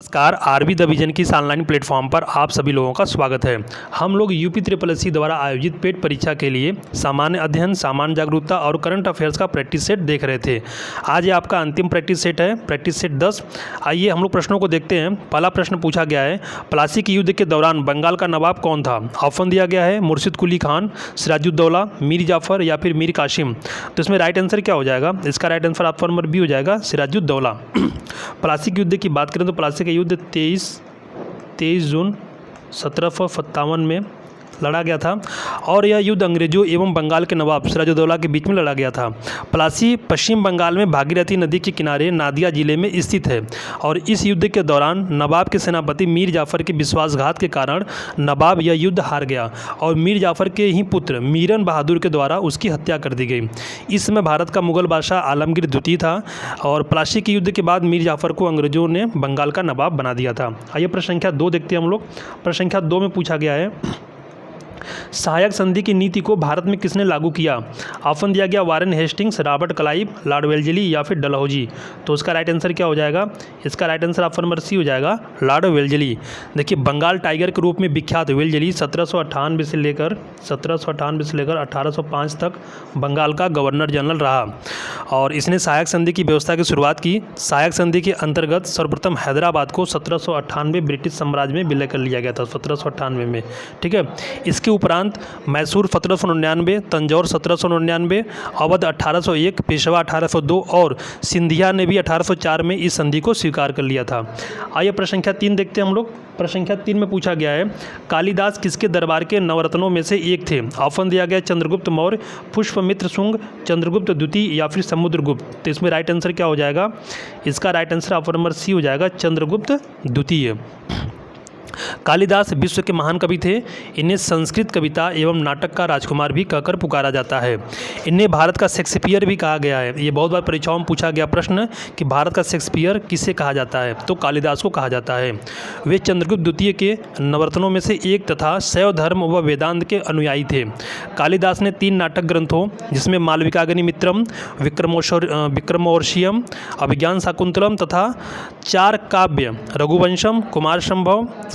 नमस्कार, RB the vision की इस ऑनलाइन प्लेटफॉर्म पर आप सभी लोगों का स्वागत है। हम लोग यूपी SSSC द्वारा आयोजित पेट परीक्षा के लिए सामान्य अध्ययन, सामान्य जागरूकता और करंट अफेयर्स का प्रैक्टिस सेट देख रहे थे। आज ये आपका अंतिम प्रैक्टिस सेट है, प्रैक्टिस सेट 10। आइए हम लोग प्रश्नों को देखते हैं। पहला प्रश्न पूछा गया है, प्लासी के युद्ध के दौरान बंगाल का नवाब कौन था? ऑप्शन दिया गया है मुर्शिद कुली खान, सिराजुद्दौला, मीर जाफ़र या फिर मीर कासिम। तो इसमें राइट आंसर क्या हो जाएगा? इसका right answer option number B हो जाएगा, सिराजुद्दौला। प्लासी के युद्ध की बात करें तो प्लासी का युद्ध 23 जून 1757 में लड़ा गया था और यह युद्ध अंग्रेजों एवं बंगाल के नवाब सिराजुद्दौला के बीच में लड़ा गया था। प्लासी पश्चिम बंगाल में भागीरथी नदी के किनारे नादिया जिले में स्थित है और इस युद्ध के दौरान नवाब के सेनापति मीर जाफ़र के विश्वासघात के कारण नवाब यह युद्ध हार गया और मीर जाफ़र के ही पुत्र मीरन बहादुर के द्वारा उसकी हत्या कर दी गई। इस समय भारत का मुगल बादशाह आलमगीर द्वितीय था और प्लासी के युद्ध के बाद मीर जाफ़र को अंग्रेजों ने बंगाल का नवाब बना दिया था। आइए प्रश्न संख्या 2 देखते हैं हम लोग। प्रश्न संख्या 2 में पूछा गया है, सहायक संधि की नीति को भारत में किसने लागू किया? ऑप्शन दिया गया Warren Hastings, Robert Clive, Lord Wellesley या फिर डलहौजी। तो उसका राइट आंसर क्या हो जाएगा? इसका right answer option number C हो जाएगा, लॉर्ड वेल्लेसली। देखिए, बंगाल टाइगर के रूप में विख्यात वेल्लेसली 1798 से लेकर 1805 तक बंगाल का गवर्नर जनरल रहा और इसने सहायक संधि की व्यवस्था की शुरुआत की। सहायक संधि के अंतर्गत सर्वप्रथम हैदराबाद को 1798 ब्रिटिश साम्राज्य में विलय कर लिया गया था, 1798 में। ठीक है, इसके उपरांत मैसूर 1799, तंजौर 1799, अवध 1801, पेशवा 1802 और सिंधिया ने भी 1804 में इस संधि को स्वीकार कर लिया था। आइए प्रश्न संख्या 3 देखते हैं हम लोग। प्रश्न संख्या 3 में पूछा गया है, कालिदास किसके दरबार के नवरत्नों में से एक थे? ऑप्शन दिया गया चंद्रगुप्त मौर्य, पुष्यमित्र शुंग, चंद्रगुप्त द्वितीय या फिर समुद्रगुप्त। तो इसमें राइट आंसर क्या हो जाएगा? इसका right answer option number C हो जाएगा, चंद्रगुप्त द्वितीय। कालिदास विश्व के महान कवि थे। इन्हें संस्कृत कविता एवं नाटक का राजकुमार भी कहकर पुकारा जाता है। इन्हें भारत का शेक्सपियर भी कहा गया है। ये बहुत बार परीक्षाओं में पूछा गया प्रश्न कि भारत का शेक्सपियर किसे कहा जाता है, तो कालिदास को कहा जाता है। वे चंद्रगुप्त द्वितीय के नवरत्नों में से एक तथा शैव धर्म व वेदांत के अनुयायी थे। कालिदास ने 3 नाटक ग्रंथों जिसमें मालविकाग्निमित्रम, विक्रमोर्वशीयम, अभिज्ञान शाकुंतलम तथा 4 काव्य रघुवंशम, कुमार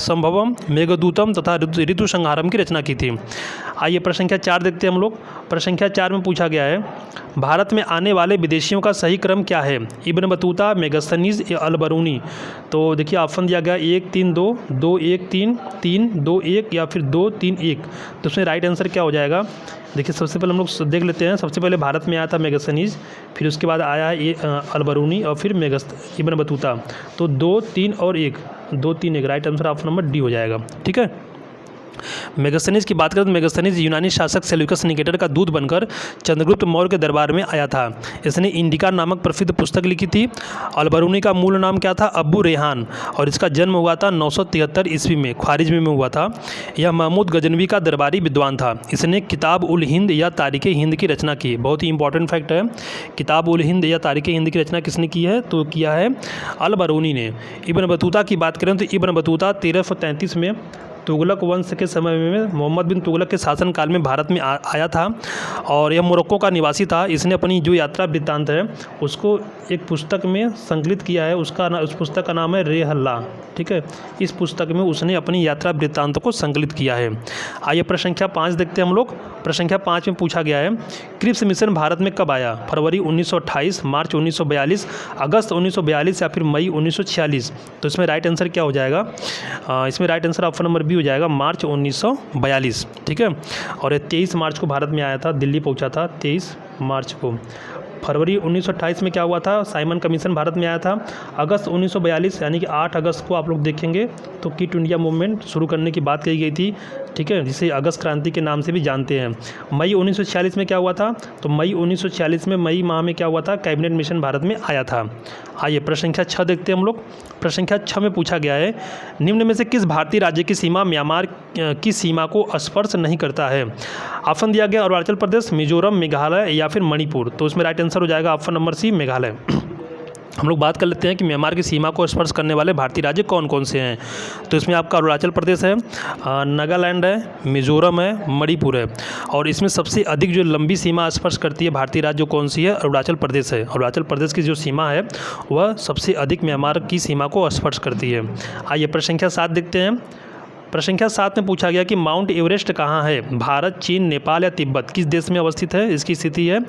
संभवम, मेघदूतम तथा ऋतु संहारम की रचना की थी। आइए प्रश्न संख्या 4 देखते हैं हम लोग। प्रश्न संख्या 4 में पूछा गया है, भारत में आने वाले विदेशियों का सही क्रम क्या है? इब्न बतूता, मेगस्थनीज या अल बरूनी। तो देखिए ऑप्शन दिया गया 1 3 2, 2 1 3, 3 2 1 या फिर 2 3 1। तो उसमें राइट आंसर क्या हो जाएगा? देखिए, सबसे पहले हम लोग देख लेते हैं। सबसे पहले भारत में आया था मेगस्थनीज, फिर उसके बाद आया है अल बरूनी और फिर इब्न बतूता। तो 2 3 और 1, 2 3 1, right answer option number D हो जाएगा। ठीक है, मेगस्थनीज की बात करें तो मेगस्थनीज यूनानी शासक सेल्यूकस निकेटर का दूत बनकर चंद्रगुप्त मौर्य के दरबार में आया था। इसने इंडिका नामक प्रसिद्ध पुस्तक लिखी थी। अल बरूनी का मूल नाम क्या था? अबू रेहान, और इसका जन्म हुआ था 973 ईस्वी में, ख्वारिज्म में हुआ था। यह महमूद गजनवी का दरबारी विद्वान था। इसने किताब उल हिंद या तारीख़ हिंद की रचना की। बहुत ही इंपॉर्टेंट फैक्ट है, किताब उल हिंद या तारीख़ हिंद की रचना किसने की है? तो किया है अल बरूनी ने। इब्न बतूता की बात करें तो इब्न बतूता 1333 में तुगलक वंश के समय में मोहम्मद बिन तुगलक के शासनकाल में भारत में आया था और यह मोरक्को का निवासी था। इसने अपनी जो यात्रा वृत्तांत है उसको एक पुस्तक में संकलित किया है। उस पुस्तक का नाम है रेहल्ला। ठीक है, इस पुस्तक में उसने अपनी यात्रा वृत्तांत को संकलित किया है। आइए प्रश्न संख्या 5 देखते हैं हम लोग। प्रश्न संख्या 5 में पूछा गया है, क्रिप्स मिशन भारत में कब आया? फरवरी 1928, मार्च 1942, अगस्त 1942 या फिर मई 1946। तो इसमें राइट आंसर क्या हो जाएगा? इसमें right answer option number B हो जाएगा, मार्च 1942। ठीक है, और 23 मार्च को भारत में आया था, दिल्ली पहुंचा था 23 मार्च को। फरवरी 1928 में क्या हुआ था? साइमन कमीशन भारत में आया था। अगस्त 1942 यानी कि 8 अगस्त को आप लोग देखेंगे तो क्विट इंडिया मूवमेंट शुरू करने की बात कही गई थी। ठीक है, जिसे अगस्त क्रांति के नाम से भी जानते हैं। मई 1946 में क्या हुआ था? तो मई 1946 में मई माह में क्या हुआ था? कैबिनेट मिशन भारत में आया था। आइए प्रश्न संख्या 6 देखते हैं हम लोग। प्रश्न संख्या 6 में पूछा गया है, निम्न में से किस भारतीय राज्य की सीमा म्यांमार की सीमा को स्पर्श नहीं करता है? ऑप्शन दिया गया अरुणाचल प्रदेश, मिजोरम, मेघालय या फिर मणिपुर। तो इसमें राइट आंसर हो जाएगा ऑप्शन नंबर सी, मेघालय। हम लोग बात कर लेते हैं कि म्यांमार की सीमा को स्पर्श करने वाले भारतीय राज्य कौन कौन से हैं। तो इसमें आपका अरुणाचल प्रदेश है, नागालैंड है, मिजोरम है, मणिपुर है, और इसमें सबसे अधिक जो लंबी सीमा स्पर्श करती है भारतीय राज्य कौन सी है? अरुणाचल प्रदेश है। अरुणाचल प्रदेश की जो सीमा है वह सबसे अधिक म्यांमार की सीमा को स्पर्श करती है। आइए प्रश्न संख्या 7 देखते हैं। प्रश्न संख्या 7 में पूछा गया कि माउंट एवरेस्ट कहाँ है? भारत, चीन, नेपाल या तिब्बत, किस देश में अवस्थित है? इसकी स्थिति है,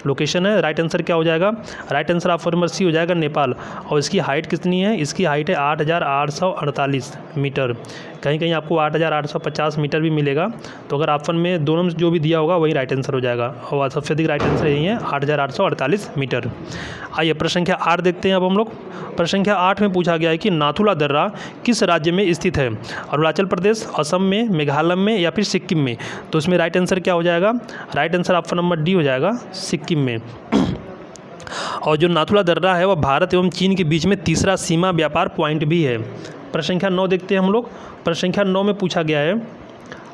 लोकेशन है। राइट आंसर क्या हो जाएगा? Right answer option number C हो जाएगा, नेपाल। और इसकी हाइट कितनी है? इसकी हाइट है 8,848 मीटर। कहीं कहीं आपको 8,850 मीटर भी मिलेगा। तो अगर ऑप्शन में दोनों में जो भी दिया होगा वही राइट आंसर हो जाएगा, और सबसे अधिक राइट आंसर यही है, 8,848 मीटर। आइए प्रश्न संख्या 8 देखते हैं अब हम लोग। प्रश्न संख्या 8 में पूछा गया है कि नाथुला दर्रा किस राज्य में स्थित है? अरुणाचल प्रदेश, असम में, मेघालय में या फिर सिक्किम में? तो इसमें राइट आंसर क्या हो जाएगा? Right answer option number D हो जाएगा, सिक्किम में। और जो नाथुला दर्रा है वह भारत एवं चीन के बीच में तीसरा सीमा व्यापार पॉइंट भी है। प्रश्न संख्या 9 देखते हैं हम लोग। प्रश्न संख्या 9 में पूछा गया है,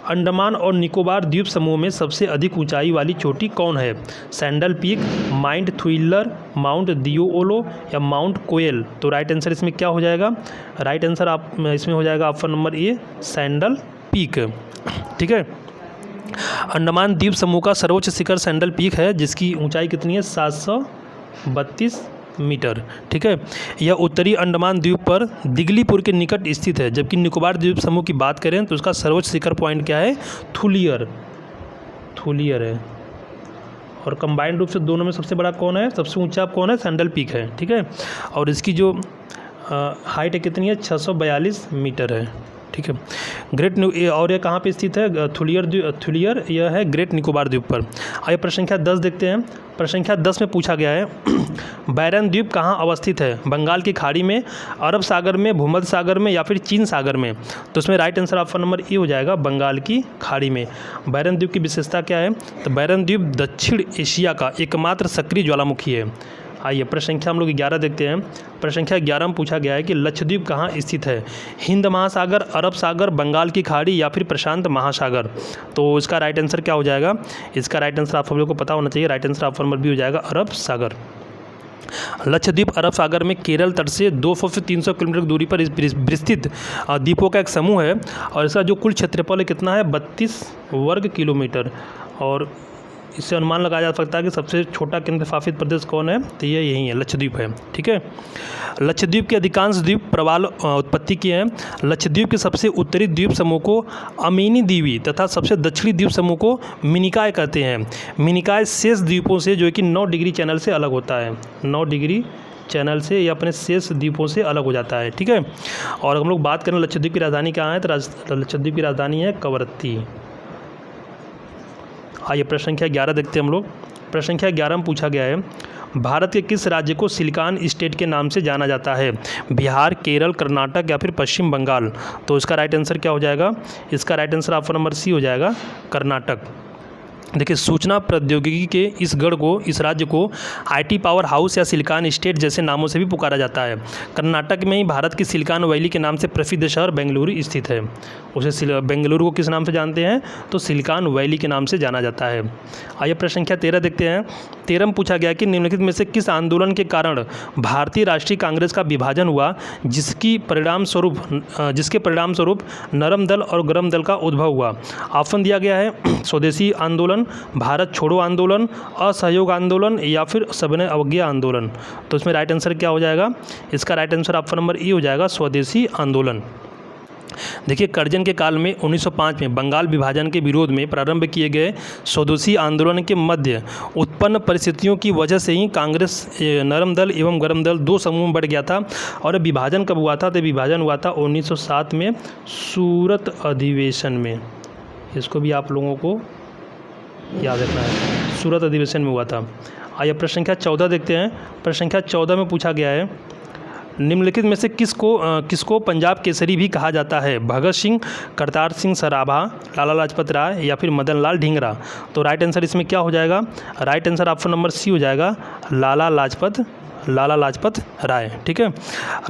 अंडमान और निकोबार द्वीप समूह में सबसे अधिक ऊंचाई वाली चोटी कौन है? सैंडल पीक, माउंट थुइलर, माउंट दियोओलो या माउंट कोयल? तो राइट आंसर इसमें क्या हो जाएगा? राइट आंसर आप इसमें हो जाएगा option number A, sandal peak. ठीक है। अंडमान द्वीप समूह का सर्वोच्च शिखर सैंडल पीक है, जिसकी ऊंचाई कितनी है? 732 मीटर। ठीक है। यह उत्तरी अंडमान द्वीप पर दिगलीपुर के निकट स्थित है, जबकि निकोबार द्वीप समूह की बात करें तो उसका सर्वोच्च शिखर पॉइंट क्या है? थुलियर है। और कंबाइंड रूप से दोनों में सबसे बड़ा कौन है? सबसे ऊंचा कौन है? सैंडल पीक है। ठीक है। और इसकी जो हाइट है कितनी है? 642 मीटर है। ठीक है। और यह कहाँ पे स्थित है? थुलियर यह है ग्रेट निकोबार द्वीप पर। आइए प्रश्न संख्या 10 देखते हैं। प्रश्न संख्या 10 में पूछा गया है, बैरन द्वीप कहाँ अवस्थित है? बंगाल की खाड़ी में, अरब सागर में, भूमध्य सागर में या फिर चीन सागर में? तो इसमें right answer option number A हो जाएगा, बंगाल की खाड़ी में। बैरन द्वीप की विशेषता क्या है? तो बैरन द्वीप दक्षिण एशिया का एकमात्र सक्रिय ज्वालामुखी है। आइए प्रश्न संख्या हम लोग 11 देखते हैं। प्रश्न संख्या 11 में पूछा गया है कि लक्षद्वीप कहाँ स्थित है? हिंद महासागर, अरब सागर, बंगाल की खाड़ी या फिर प्रशांत महासागर? तो इसका राइट आंसर क्या हो जाएगा? इसका राइट आंसर आप सब लोगों को पता होना चाहिए। Right answer option number B हो जाएगा, अरब सागर। लक्षद्वीप अरब सागर में केरल तट से 200 से 300 किलोमीटर की दूरी पर विस्तृत द्वीपों का एक समूह है, और इसका जो कुल क्षेत्रफल है कितना है? 32 वर्ग किलोमीटर। और इससे अनुमान लगाया जा सकता है कि सबसे छोटा केंद्र शासित प्रदेश कौन है? तो ये यही है, लक्षद्वीप है। ठीक है। लक्षद्वीप के अधिकांश द्वीप प्रवाल उत्पत्ति के हैं। लक्षद्वीप के सबसे उत्तरी द्वीप समूह को अमीनी द्वीपी तथा सबसे दक्षिणी द्वीप समूह को मिनिकाय कहते हैं। मिनिकाय शेष द्वीपों से जो कि 9 डिग्री चैनल से अलग होता है। 9 डिग्री चैनल से या अपने शेष द्वीपों से अलग हो जाता है। ठीक है। और हम लोग बात करें लक्षद्वीप की राजधानी कहाँ है, तो लक्षद्वीप की राजधानी है कवरत्ती। आइए प्रश्न संख्या 11 देखते हैं हम लोग। प्रश्न संख्या 11 में पूछा गया है, भारत के किस राज्य को सिलिकॉन स्टेट के नाम से जाना जाता है? बिहार, केरल, कर्नाटक या फिर पश्चिम बंगाल? तो इसका राइट आंसर क्या हो जाएगा? इसका right answer option number C हो जाएगा, कर्नाटक। देखिए, सूचना प्रौद्योगिकी के इस राज्य को आईटी पावर हाउस या सिलिकॉन स्टेट जैसे नामों से भी पुकारा जाता है। कर्नाटक में ही भारत की सिलिकॉन वैली के नाम से प्रसिद्ध शहर बेंगलुरु स्थित है। उसे बेंगलुरु को किस नाम से जानते हैं? तो सिलिकॉन वैली के नाम से जाना जाता है। आइए प्रश्न संख्या 13 देखते हैं। 13 में पूछा गया कि निम्नलिखित में से किस आंदोलन के कारण भारतीय राष्ट्रीय कांग्रेस का विभाजन हुआ, जिसके परिणाम स्वरूप नरम दल और गरम दल का उद्भव हुआ? ऑप्शन दिया गया है, स्वदेशी आंदोलन, भारत छोड़ो आंदोलन, असहयोग आंदोलन या फिर सविनय अवज्ञा आंदोलन? तो इसमें राइट आंसर क्या हो जाएगा? इसका राइट आंसर ऑप्शन नंबर ई हो जाएगा, स्वदेशी आंदोलन। देखिए, कर्जन के काल में 1905 में बंगाल विभाजन के विरोध में प्रारंभ किए गए स्वदेशी आंदोलन के मध्य उत्पन्न परिस्थितियों की वजह से ही कांग्रेस नरम दल एवं गरम दल 2 समूह में बढ़ गया था। और विभाजन कब हुआ था? तो विभाजन हुआ था 1907 में सूरत अधिवेशन में। इसको भी आप लोगों को याद रखना है, सूरत अधिवेशन में हुआ था। आइए प्रश्न संख्या 14 देखते हैं। प्रश्न संख्या 14 में पूछा गया है, निम्नलिखित में से किसको पंजाब केसरी भी कहा जाता है? भगत सिंह, करतार सिंह सराभा, लाला लाजपत राय या फिर मदन लाल ढींगरा? तो राइट आंसर इसमें क्या हो जाएगा? Right answer option number C हो जाएगा, लाला लाजपत लाला लाजपत राय। ठीक है,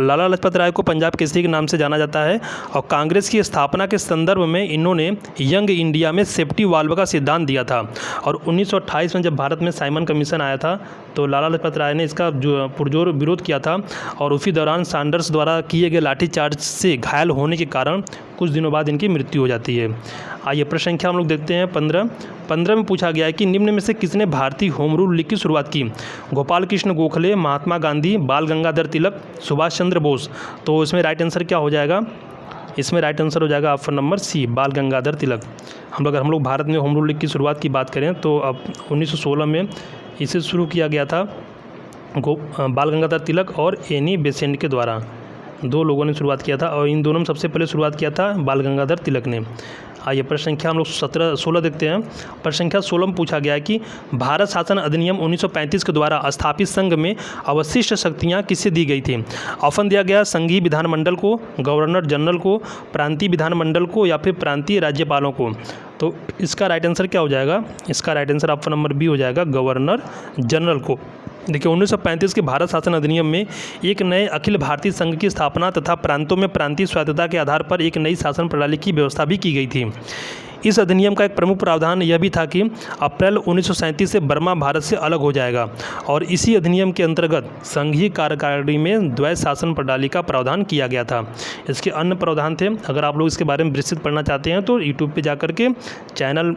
लाला लाजपत राय को पंजाब केसरी के नाम से जाना जाता है और कांग्रेस की स्थापना के संदर्भ में इन्होंने यंग इंडिया में सेफ्टी वाल्व का सिद्धांत दिया था। और 1928 में जब भारत में साइमन कमीशन आया था तो लाला लाजपत राय ने इसका जो पुरजोर विरोध किया था और उसी दौरान सैंडर्स द्वारा किए गए लाठीचार्ज से घायल होने के कारण कुछ दिनों बाद इनकी मृत्यु हो जाती है। आइए प्रश्न संख्या हम लोग देखते हैं 15 में पूछा गया है कि निम्न में से किसने भारतीय होम रूल लीग की शुरुआत की? गोपाल कृष्ण गोखले, महात्मा गांधी, बाल गंगाधर तिलक, सुभाष चंद्र बोस। तो इसमें राइट आंसर क्या हो जाएगा? इसमें राइट आंसर हो जाएगा ऑप्शन नंबर सी, बाल गंगाधर तिलक। हम लोग भारत में होम रूल लीग की शुरुआत की बात करें तो अब 1916 में इसे शुरू किया गया था बाल गंगाधर तिलक और एनी बेसेंट के द्वारा। 2 लोगों ने शुरुआत किया था और इन दोनों में सबसे पहले शुरुआत किया था बाल गंगाधर तिलक ने। आइए प्रश्न संख्या हम लोग 16 देखते हैं। प्रश्न संख्या 16 में पूछा गया है कि भारत शासन अधिनियम 1935 के द्वारा स्थापित संघ में अवशिष्ट शक्तियां किसे दी गई थी? ऑप्शन दिया गया संघीय विधानमंडल को, गवर्नर जनरल को, प्रांतीय विधानमंडल को या फिर प्रांतीय राज्यपालों को। तो इसका राइट आंसर क्या हो जाएगा? इसका right answer option number B हो जाएगा, गवर्नर जनरल को। देखिए 1935 के भारत शासन अधिनियम में एक नए अखिल भारतीय संघ की स्थापना तथा प्रांतों में प्रांतीय स्वायत्तता के आधार पर एक नई शासन प्रणाली की व्यवस्था भी की गई थी। इस अधिनियम का एक प्रमुख प्रावधान यह भी था कि अप्रैल 1937 से बर्मा भारत से अलग हो जाएगा और इसी अधिनियम के अंतर्गत संघीय कार्यकारिणी में द्वैत शासन प्रणाली का प्रावधान किया गया था। इसके अन्य प्रावधान थे, अगर आप लोग इसके बारे में विस्तृत पढ़ना चाहते हैं तो यूट्यूब पे जाकर के चैनल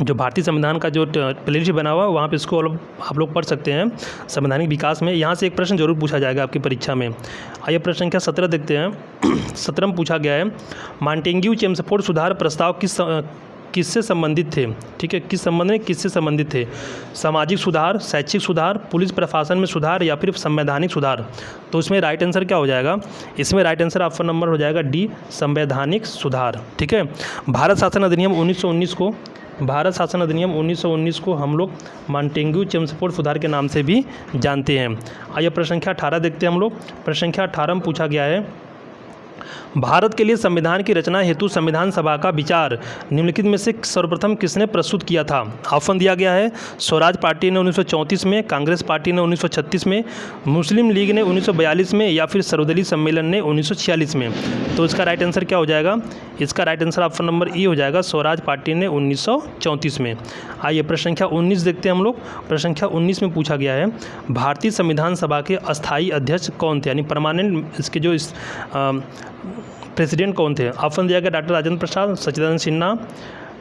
जो भारतीय संविधान का जो प्लेलिस्ट बना हुआ है वहाँ पे इसको आप लोग पढ़ सकते हैं। संवैधानिक विकास में यहाँ से एक प्रश्न जरूर पूछा जाएगा आपकी परीक्षा में। आइए प्रश्न संख्या 17 देखते हैं। 17 में पूछा गया है मॉन्टेग्यू चेम्सफोर्ड सुधार प्रस्ताव किससे संबंधित थे? ठीक है, किस संबंध में किससे संबंधित थे? सामाजिक सुधार, शैक्षिक सुधार, पुलिस प्रशासन में सुधार या फिर संवैधानिक सुधार। तो इसमें राइट आंसर क्या हो जाएगा? इसमें राइट आंसर ऑप्शन नंबर हो जाएगा डी, संवैधानिक सुधार। ठीक है, भारत शासन अधिनियम 1919 को हम लोग मॉन्टेग्यू चेम्सफोर्ड सुधार के नाम से भी जानते हैं। आइए प्रश्न संख्या 18 देखते हैं हम लोग। प्रश्न संख्या 18 में पूछा गया है भारत के लिए संविधान की रचना हेतु संविधान सभा का विचार निम्नलिखित में से सर्वप्रथम किसने प्रस्तुत किया था? ऑप्शन दिया गया है स्वराज पार्टी ने 1934 में, कांग्रेस पार्टी ने 1936 में, मुस्लिम लीग ने 1942 में या फिर सर्वदलीय सम्मेलन ने 1946 में। तो इसका राइट आंसर क्या हो जाएगा? इसका राइट आंसर ऑप्शन नंबर ई हो जाएगा, स्वराज पार्टी ने 1934 में। आइए प्रश्न संख्या 19 देखते हैं हम लोग। प्रश्न संख्या 19 में पूछा गया है भारतीय संविधान सभा के अस्थायी अध्यक्ष कौन थे, यानी परमानेंट इसके जो प्रेसिडेंट कौन थे? ऑप्शन दिया गया doctor Rajendra Prasad,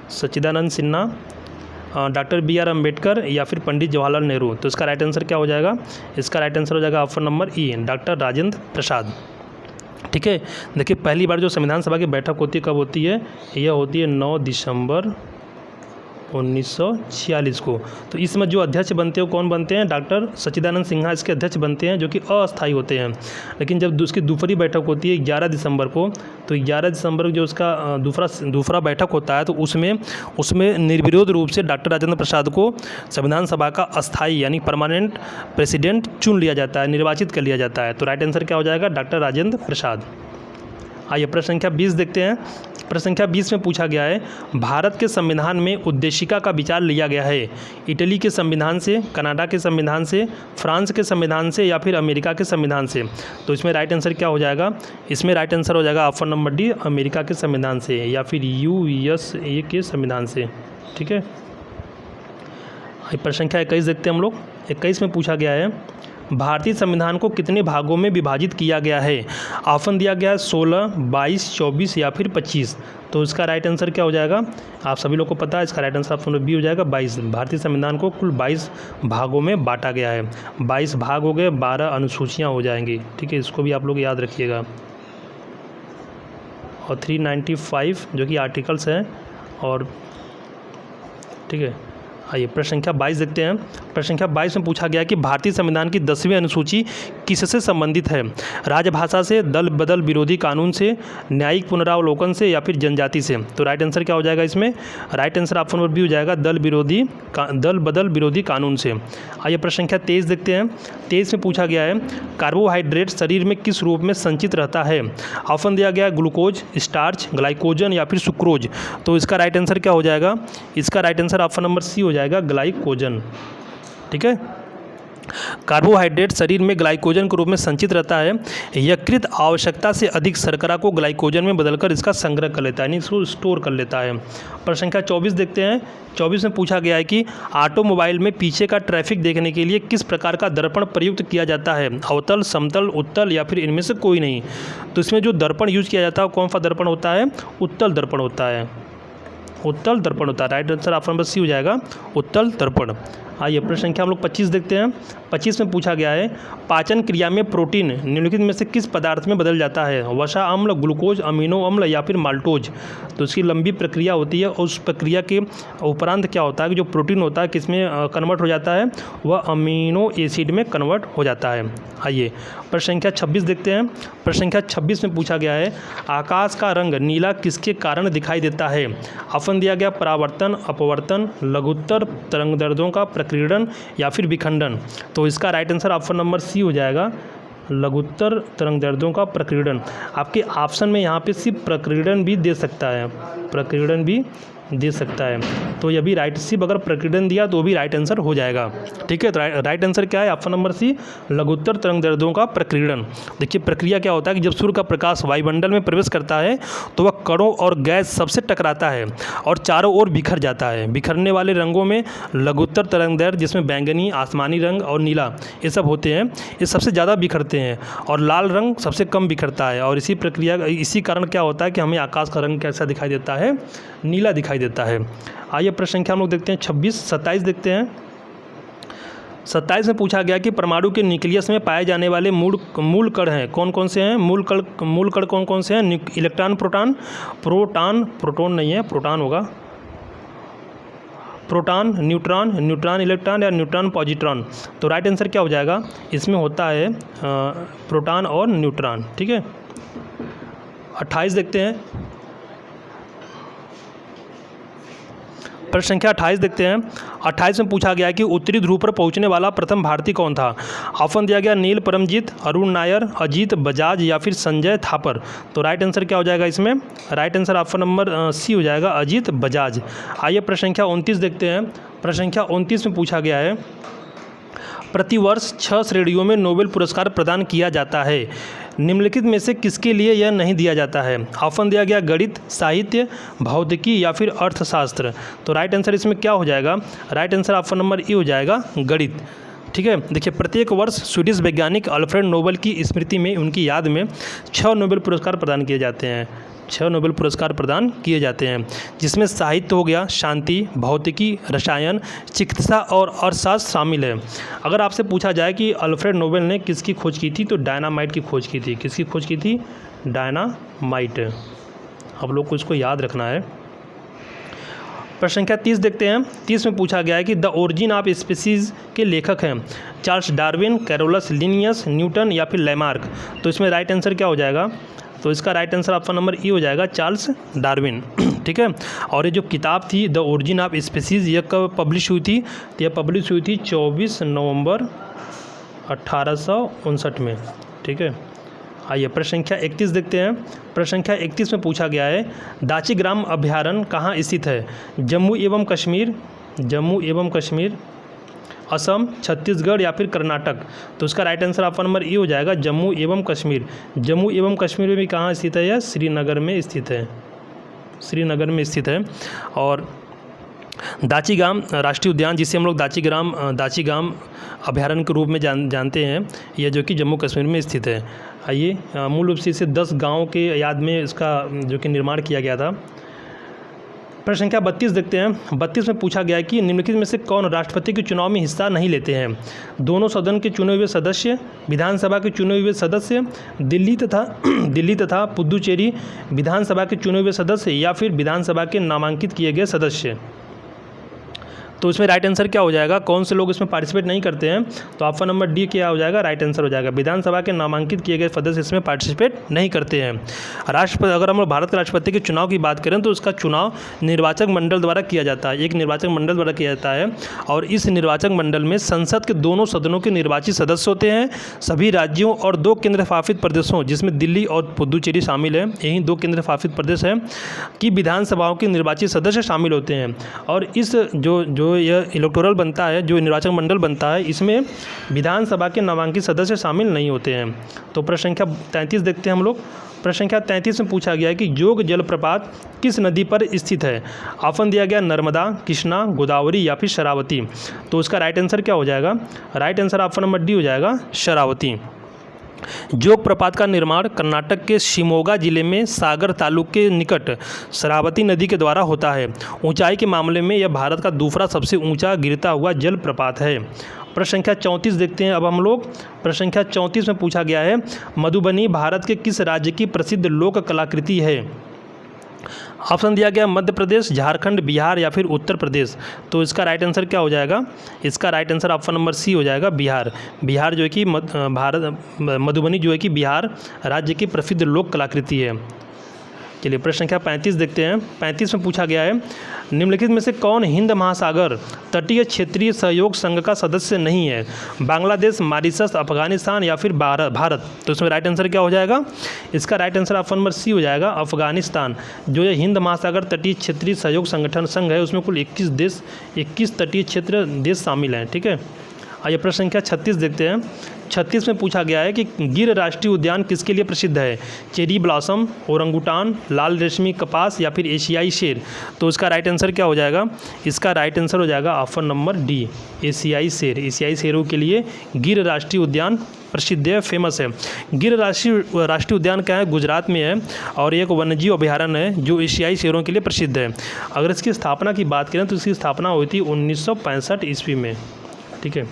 Sachchidanand Sinha, doctor B R Ambedkar या फिर पंडित जवाहरलाल नेहरू। तो इसका राइट आंसर क्या हो जाएगा? इसका राइट आंसर हो जाएगा option number E, doctor Rajendra Prasad. ठीक है, देखिए पहली बार जो संविधान सभा की बैठक होती है कब होती है? यह होती है 9 दिसंबर 1946 को। तो इसमें जो अध्यक्ष बनते हैं वो कौन बनते हैं? डॉक्टर सच्चिदानंद सिन्हा इसके अध्यक्ष बनते हैं, जो कि अस्थायी होते हैं। लेकिन जब उसकी दूसरी बैठक होती है 11 दिसंबर को, तो 11 दिसंबर को जो उसका दूसरा बैठक होता है तो उसमें निर्विरोध रूप से डॉक्टर राजेंद्र प्रसाद को संविधान सभा का अस्थायी यानी परमानेंट प्रेसिडेंट चुन लिया जाता है, निर्वाचित कर लिया जाता है। तो राइट आंसर क्या हो जाएगा? डॉक्टर राजेंद्र प्रसाद। आइए प्रश्न संख्या 20 देखते हैं। प्रश्न संख्या 20 में पूछा गया है भारत के संविधान में उद्देशिका का विचार लिया गया है इटली के संविधान से, कनाडा के संविधान से, फ्रांस के संविधान से या फिर अमेरिका के संविधान से। तो इसमें राइट आंसर क्या हो जाएगा? इसमें राइट आंसर हो जाएगा ऑप्शन नंबर डी, अमेरिका के संविधान से या फिर USA के संविधान से। ठीक है, प्रश्न संख्या 21 देखते हैं हम लोग। 21 में पूछा गया है भारतीय संविधान को कितने भागों में विभाजित किया गया है? ऑप्शन दिया गया है 16, 22, 24 या फिर 25। तो इसका राइट आंसर क्या हो जाएगा? आप सभी लोग को पता है, इसका राइट आंसर ऑप्शन बी हो जाएगा 22। भारतीय संविधान को कुल 22 भागों में बांटा गया है। 22 भाग हो गए, 12 अनुसूचियाँ हो जाएंगी। ठीक है, इसको भी आप लोग याद रखिएगा। और 395 जो कि आर्टिकल्स हैं। और ठीक है, आइए प्रश्न संख्या 22 देखते हैं। प्रश्न संख्या 22 में पूछा गया कि भारतीय संविधान की 10वीं अनुसूची किससे संबंधित है? राजभाषा से, दल बदल विरोधी कानून से, न्यायिक पुनरावलोकन से या फिर जनजाति से। तो राइट आंसर क्या हो जाएगा? इसमें right answer option number B हो जाएगा, दल बदल विरोधी कानून से। आइए प्रश्न संख्या 23 देखते हैं। 23 में पूछा गया है कार्बोहाइड्रेट शरीर में किस रूप में संचित रहता है? ऑप्शन दिया गया ग्लूकोज, स्टार्च, ग्लाइकोजन या फिर सुक्रोज। तो इसका राइट आंसर क्या हो जाएगा? इसका right answer option number C हो जाएगा, ग्लाइकोजन। ठीक है, कार्बोहाइड्रेट शरीर में ग्लाइकोजन के रूप में संचित रहता है। यकृत आवश्यकता से अधिक शर्करा को ग्लाइकोजन में बदलकर इसका संग्रह कर लेता है, यानी इसको स्टोर कर लेता है। प्रश्न संख्या 24 देखते हैं। 24 में पूछा गया है कि ऑटोमोबाइल में पीछे का ट्रैफिक देखने के लिए किस प्रकार का दर्पण प्रयुक्त किया जाता है, अवतल, समतल, उत्तल या फिर इनमें से कोई नहीं। तो इसमें जो दर्पण यूज किया जाता है कौन सा दर्पण होता है, उत्तल दर्पण होता है, उत्तल दर्पण होता है। Right answer option number C हो जाएगा, उत्तल दर्पण। आइए प्रश्न संख्या हम लोग 25 देखते हैं। 25 में पूछा गया है पाचन क्रिया में प्रोटीन निम्नलिखित में से किस पदार्थ में बदल जाता है, वसा अम्ल, ग्लूकोज, अमीनो अम्ल या फिर माल्टोज। तो इसकी लंबी प्रक्रिया होती है और उस प्रक्रिया के उपरांत क्या होता है कि जो प्रोटीन होता है किस में कन्वर्ट हो जाता है, वह अमीनो एसिड में कन्वर्ट हो जाता है। आइए प्रश्न संख्या 26 देखते हैं। प्रश्न संख्या 26 में पूछा गया है आकाश का रंग नीला किसके कारण दिखाई देता है। ऑप्शन दिया गया परावर्तन, अपवर्तन, लघुत्तर तरंगदैर्ध्यों का प्रकीर्णन या फिर विखंडन। तो इसका right answer option number C हो जाएगा, लघुत्तर तरंगदैर्ध्यों का प्रकीर्णन। आपके ऑप्शन में यहाँ पे सिर्फ प्रकीर्णन भी दे सकता है, प्रकीर्णन भी दे सकता है। तो यह भी राइट, सिर्फ अगर प्रकीर्णन दिया तो भी राइट आंसर हो जाएगा। ठीक है, तो राइट आंसर क्या है, ऑप्शन नंबर सी, लघुत्तर तरंगदैर्ध्यों का प्रकीर्णन। देखिए प्रक्रिया क्या होता है कि जब सूर्य का प्रकाश वायुमंडल में प्रवेश करता है तो वह कणों और गैस सबसे टकराता है और चारों ओर बिखर जाता है। बिखरने वाले रंगों में लघुत्तर तरंगदैर्ध्य जिसमें बैंगनी, आसमानी रंग और नीला ये सब होते हैं, ये सबसे ज़्यादा बिखरते हैं और लाल रंग सबसे कम बिखरता है। और इसी कारण क्या होता है कि हमें आकाश का रंग कैसा दिखाई देता है, नीला दिखाई देता है। आइए प्रश्न संख्या हम लोग देखते हैं 27 देखते हैं। 27 में पूछा गया कि परमाणु के न्यूक्लियस में पाए जाने वाले मूल कण हैं कौन कौन से हैं, मूल कण कौन कौन से हैं। इलेक्ट्रॉन, प्रोटॉन, प्रोटॉन नहीं है, प्रोटॉन होगा, प्रोटॉन, न्यूट्रॉन इलेक्ट्रॉन या न्यूट्रॉन पॉजिट्रॉन। तो राइट आंसर क्या हो जाएगा, इसमें होता है प्रोटॉन और न्यूट्रॉन। ठीक है, 28 देखते हैं। प्रश्न संख्या 28 देखते हैं। 28 में पूछा गया कि उत्तरी ध्रुव पर पहुंचने वाला प्रथम भारतीय कौन था। ऑप्शन दिया गया नील परमजीत, अरुण नायर, अजीत बजाज या फिर संजय थापर। तो राइट आंसर क्या हो जाएगा इसमें, right answer option number C हो जाएगा, अजीत बजाज। आइए प्रश्न संख्या 29 देखते हैं। प्रश्न संख्या 29 में पूछा गया है प्रतिवर्ष 6 श्रेणियों में नोबेल पुरस्कार प्रदान किया जाता है, निम्नलिखित में से किसके लिए यह नहीं दिया जाता है। ऑप्शन दिया गया गणित, साहित्य, भौतिकी या फिर अर्थशास्त्र। तो राइट आंसर इसमें क्या हो जाएगा, राइट आंसर ऑप्शन नंबर ई हो जाएगा, गणित। ठीक है, देखिए प्रत्येक वर्ष स्वीडिश वैज्ञानिक अल्फ्रेड नोबेल की स्मृति में, उनकी याद में 6 नोबेल पुरस्कार प्रदान किए जाते हैं, 6 नोबेल पुरस्कार प्रदान किए जाते हैं, जिसमें साहित्य हो गया, शांति, भौतिकी, रसायन, चिकित्सा और अर्थशास्त्र शामिल है। अगर आपसे पूछा जाए कि अल्फ्रेड नोबेल ने किसकी खोज की थी, तो डायनामाइट की खोज की थी। किसकी खोज की थी, डायनामाइट। आप लोग को इसको याद रखना है। प्रश्न संख्या 30 देखते हैं। 30 में पूछा गया है कि द ओरिजिन ऑफ स्पीसीज के लेखक हैं Charles Darwin, Carolus Linnaeus, Newton या फिर लैमार्क। तो इसमें राइट आंसर क्या हो जाएगा, तो इसका राइट आंसर ऑप्शन नंबर ई हो जाएगा, चार्ल्स डार्विन। ठीक है, और ये जो किताब थी द ओरिजिन ऑफ स्पीसीज, ये कब पब्लिश हुई थी, तो यह पब्लिश हुई थी 24 नवंबर 1859 में। ठीक है, आइए प्रश्न संख्या 31 देखते हैं। प्रश्न संख्या 31 में पूछा गया है दाचीग्राम अभ्यारण्य कहाँ स्थित है, जम्मू एवं कश्मीर, असम, छत्तीसगढ़ या फिर कर्नाटक। तो उसका राइट आंसर ऑप्शन नंबर ई हो जाएगा, जम्मू एवं कश्मीर। जम्मू एवं कश्मीर में भी कहाँ स्थित है, यह श्रीनगर में स्थित है, श्रीनगर में स्थित है। और दाचीग्राम राष्ट्रीय उद्यान, जिसे हम लोग दाचीग्राम अभ्यारण्य के रूप में जानते हैं, यह जो कि जम्मू कश्मीर में स्थित है। आइए मूल रूप से इसे 10 गाँव के याद में इसका जो कि निर्माण किया गया था। प्रश्न संख्या 32 देखते हैं। 32 में पूछा गया है कि निम्नलिखित में से कौन राष्ट्रपति के चुनाव में हिस्सा नहीं लेते हैं, दोनों सदन के चुने हुए सदस्य, विधानसभा के चुने हुए सदस्य, दिल्ली तथा पुदुचेरी विधानसभा के चुने हुए सदस्य या फिर विधानसभा के नामांकित किए गए सदस्य। तो इसमें राइट आंसर क्या हो जाएगा, कौन से लोग इसमें पार्टिसिपेट नहीं करते हैं, तो ऑप्शन नंबर डी क्या हो जाएगा, राइट आंसर हो जाएगा, विधानसभा के नामांकित किए गए सदस्य इसमें पार्टिसिपेट नहीं करते हैं। राष्ट्रपति, अगर हम लोग भारत के राष्ट्रपति के चुनाव की बात करें तो उसका चुनाव निर्वाचक मंडल द्वारा किया जाता है, एक निर्वाचक मंडल द्वारा किया जाता है। और इस निर्वाचक मंडल में संसद के दोनों सदनों के निर्वाचित सदस्य होते हैं, सभी राज्यों और 2 केंद्र शासित प्रदेशों जिसमें दिल्ली और पुदुचेरी शामिल है, यही 2 केंद्र शासित प्रदेश हैं, की विधानसभाओं के निर्वाचित सदस्य शामिल होते हैं। और इस जो जो यह इलेक्टोरल बनता है, जो निर्वाचन मंडल बनता है, इसमें विधानसभा के नामांकित सदस्य शामिल नहीं होते हैं। तो प्रश्न संख्या 33 देखते हैं हम लोग। प्रश्न संख्या 33 में पूछा गया है कि जोग जलप्रपात किस नदी पर स्थित है। ऑप्शन दिया गया नर्मदा, कृष्णा, गोदावरी या फिर शरावती। तो इसका राइट आंसर क्या हो जाएगा? Right answer option number D हो जाएगा, शरावती। जोग प्रपात का निर्माण कर्नाटक के शिमोगा जिले में सागर तालुक के निकट शरावती नदी के द्वारा होता है। ऊंचाई के मामले में यह भारत का दूसरा सबसे ऊंचा गिरता हुआ जल प्रपात है। प्रश्न संख्या 34 देखते हैं अब हम लोग। प्रश्न संख्या 34 में पूछा गया है मधुबनी भारत के किस राज्य की प्रसिद्ध लोक कलाकृति है। ऑप्शन दिया गया मध्य प्रदेश, झारखंड, बिहार या फिर उत्तर प्रदेश। तो इसका राइट आंसर क्या हो जाएगा? इसका right answer option number C हो जाएगा, बिहार। बिहार जो है कि मधुबनी जो है कि बिहार राज्य की प्रसिद्ध लोक कलाकृति है। चलिए प्रश्न संख्या 35 देखते हैं। 35 में पूछा गया है निम्नलिखित में से कौन हिंद महासागर तटीय क्षेत्रीय सहयोग संघ का सदस्य नहीं है। बांग्लादेश, मॉरिशस, अफगानिस्तान या फिर भारत। तो इसमें राइट आंसर क्या हो जाएगा? इसका right answer option number C हो जाएगा, अफगानिस्तान। जो ये हिंद महासागर तटीय क्षेत्रीय सहयोग संगठन संघ है, उसमें कुल 21 तटीय क्षेत्र देश शामिल हैं। ठीक है। आइए प्रश्न संख्या 36 देखते हैं। 36 में पूछा गया है कि गिर राष्ट्रीय उद्यान किसके लिए प्रसिद्ध है। चेरी ब्लॉसम, ओरंगुटान, लाल रेशमी कपास या फिर एशियाई शेर। तो इसका राइट आंसर क्या हो जाएगा? इसका राइट आंसर हो जाएगा ऑप्शन नंबर डी, एशियाई शेर। एशियाई शेरों के लिए गिर राष्ट्रीय उद्यान प्रसिद्ध है, फेमस है। गिर राष्ट्रीय उद्यान क्या है? गुजरात में है और एक वन्यजीव अभयारण्य है जो एशियाई शेरों के लिए प्रसिद्ध है। अगर इसकी स्थापना की बात करें तो इसकी स्थापना हुई थी 1965 ईस्वी में। ठीक है।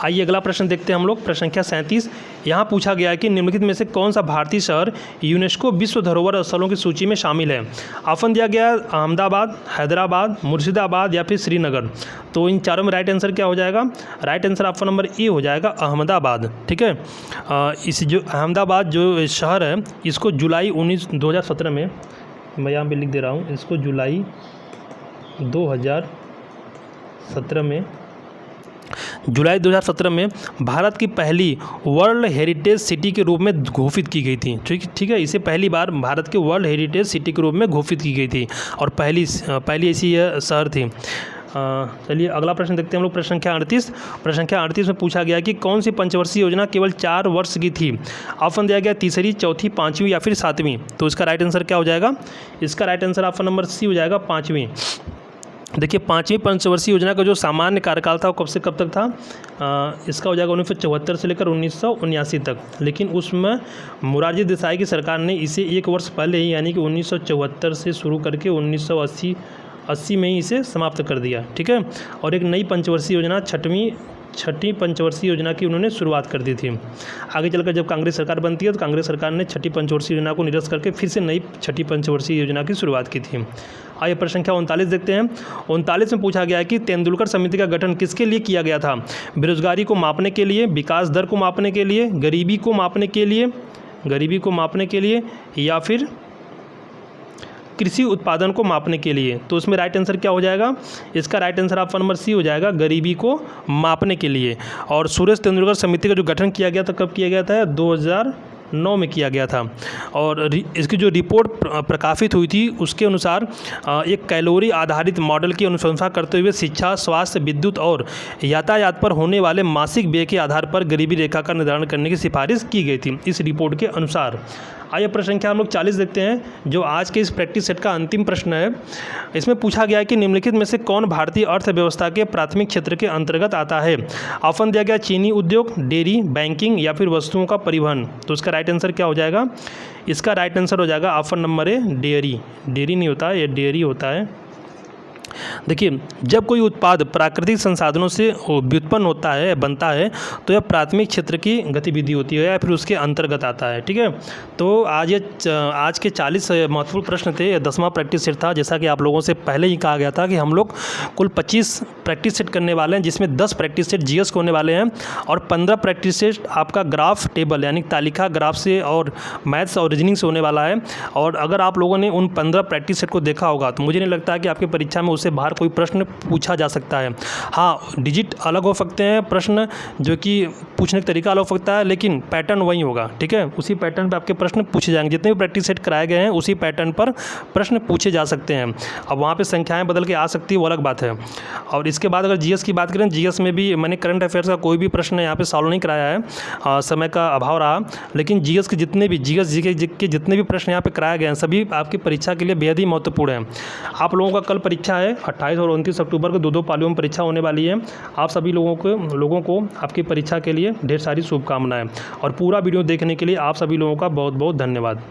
आइए अगला प्रश्न देखते हैं हम लोग। प्रश्न संख्या 37 यहाँ पूछा गया है कि निम्नलिखित में से कौन सा भारतीय शहर यूनेस्को विश्व धरोहर स्थलों की सूची में शामिल है। ऑप्शन दिया गया अहमदाबाद, हैदराबाद, मुर्शिदाबाद या फिर श्रीनगर। तो इन चारों में राइट आंसर क्या हो जाएगा? Right answer option number A हो जाएगा, अहमदाबाद। ठीक है। इस जो अहमदाबाद जो शहर है, इसको जुलाई 2017 में, मैं यहाँ पे लिख दे रहा हूँ, इसको जुलाई 2017 में भारत की पहली वर्ल्ड हेरिटेज सिटी के रूप में घोषित की गई थी। ठीक है। इसे पहली बार भारत के वर्ल्ड हेरिटेज सिटी के रूप में घोषित की गई थी और पहली ऐसी यह शहर थी। चलिए अगला प्रश्न देखते हैं हम लोग। प्रश्न संख्या 38। प्रश्न संख्या 38 में पूछा गया कि कौन सी पंचवर्षीय योजना केवल 4 वर्ष की थी। ऑप्शन दिया गया तीसरी, चौथी, 5वीं या फिर 7वीं। तो इसका राइट आंसर क्या हो जाएगा? इसका right answer option number C हो जाएगा, 5वीं। देखिए 5वीं पंचवर्षीय योजना का जो सामान्य कार्यकाल था वो कब से कब तक था? इसका हो जाएगा 1974 से लेकर 1979 तक। लेकिन उसमें मोरारजी देसाई की सरकार ने इसे 1 वर्ष पहले ही, यानी कि 1974 से शुरू करके 1980 में ही इसे समाप्त कर दिया। ठीक है। और एक नई पंचवर्षीय योजना छठी पंचवर्षीय योजना की उन्होंने शुरुआत कर दी थी। आगे चलकर जब कांग्रेस सरकार बनती है तो कांग्रेस सरकार ने छठी पंचवर्षीय योजना को निरस्त करके फिर से नई छठी पंचवर्षीय योजना की शुरुआत की थी। आइए प्रश्न संख्या 39 देखते हैं। 39 में पूछा गया है कि तेंदुलकर समिति का गठन किसके लिए किया गया था। बेरोजगारी को मापने के लिए, विकास दर को मापने के लिए, गरीबी को मापने के लिए या फिर कृषि उत्पादन को मापने के लिए। तो उसमें राइट आंसर क्या हो जाएगा? इसका right answer option number C हो जाएगा, गरीबी को मापने के लिए। और सुरेश तेंदुलकर समिति का जो गठन किया गया था, कब किया गया था? 2009 में किया गया था। और इसकी जो रिपोर्ट प्रकाशित हुई थी उसके अनुसार एक कैलोरी आधारित मॉडल की अनुशंसा करते हुए शिक्षा, स्वास्थ्य, विद्युत और यातायात पर होने वाले मासिक व्यय के आधार पर गरीबी रेखा का निर्धारण करने की सिफारिश की गई थी इस रिपोर्ट के अनुसार। आइए प्रश्न संख्या हम लोग 40 देखते हैं, जो आज के इस प्रैक्टिस सेट का अंतिम प्रश्न है। इसमें पूछा गया है कि निम्नलिखित में से कौन भारतीय अर्थव्यवस्था के प्राथमिक क्षेत्र के अंतर्गत आता है। ऑप्शन दिया गया चीनी उद्योग, डेयरी, बैंकिंग या फिर वस्तुओं का परिवहन। तो इसका राइट आंसर क्या हो जाएगा? इसका राइट आंसर हो जाएगा option number A, dairy. Dairy नहीं होता है, ये डेयरी होता है। देखिए जब कोई उत्पाद प्राकृतिक संसाधनों से व्युत्पन्न होता है, बनता है, तो यह प्राथमिक क्षेत्र की गतिविधि होती है या फिर उसके अंतर्गत आता है। ठीक है। तो आज के 40 महत्वपूर्ण प्रश्न थे। 10वां प्रैक्टिस सेट था। जैसा कि आप लोगों से पहले ही कहा गया था कि हम लोग कुल 25 प्रैक्टिस सेट करने वाले हैं, जिसमें 10 प्रैक्टिस सेट जीएस को होने वाले हैं और 15 प्रैक्टिस सेट आपका ग्राफ टेबल यानी तालिका ग्राफ से और मैथ्स और रीजनिंग से होने वाला है। और अगर आप लोगों ने उन 15 प्रैक्टिस सेट को देखा होगा तो मुझे नहीं लगता कि आपकी परीक्षा में से बाहर कोई प्रश्न पूछा जा सकता है। हाँ, डिजिट अलग हो सकते हैं, प्रश्न जो कि पूछने का तरीका अलग हो सकता है, लेकिन पैटर्न वही होगा, ठीक है। उसी पैटर्न पर आपके प्रश्न पूछे जाएंगे, जितने भी प्रैक्टिस सेट कराए गए हैं उसी पैटर्न पर प्रश्न पूछे जा सकते हैं। अब वहाँ पे संख्याएं बदल के आ सकती है, वो अलग बात है। और इसके बाद अगर जीएस की बात करें, जीएस में भी मैंने करंट अफेयर्स का कोई भी प्रश्न यहाँ पे सॉल्व नहीं कराया है, समय का अभाव रहा, लेकिन जीएस के जितने भी जीएस के जितने भी प्रश्न यहाँ पे कराए गए हैं सभी आपकी परीक्षा के लिए बेहद ही महत्वपूर्ण है। आप लोगों का कल परीक्षा है 28 और 29 अक्टूबर को, दो पालियों में परीक्षा होने वाली है। आप सभी लोगों को आपकी परीक्षा के लिए ढेर सारी शुभकामनाएं, और पूरा वीडियो देखने के लिए आप सभी लोगों का बहुत बहुत धन्यवाद।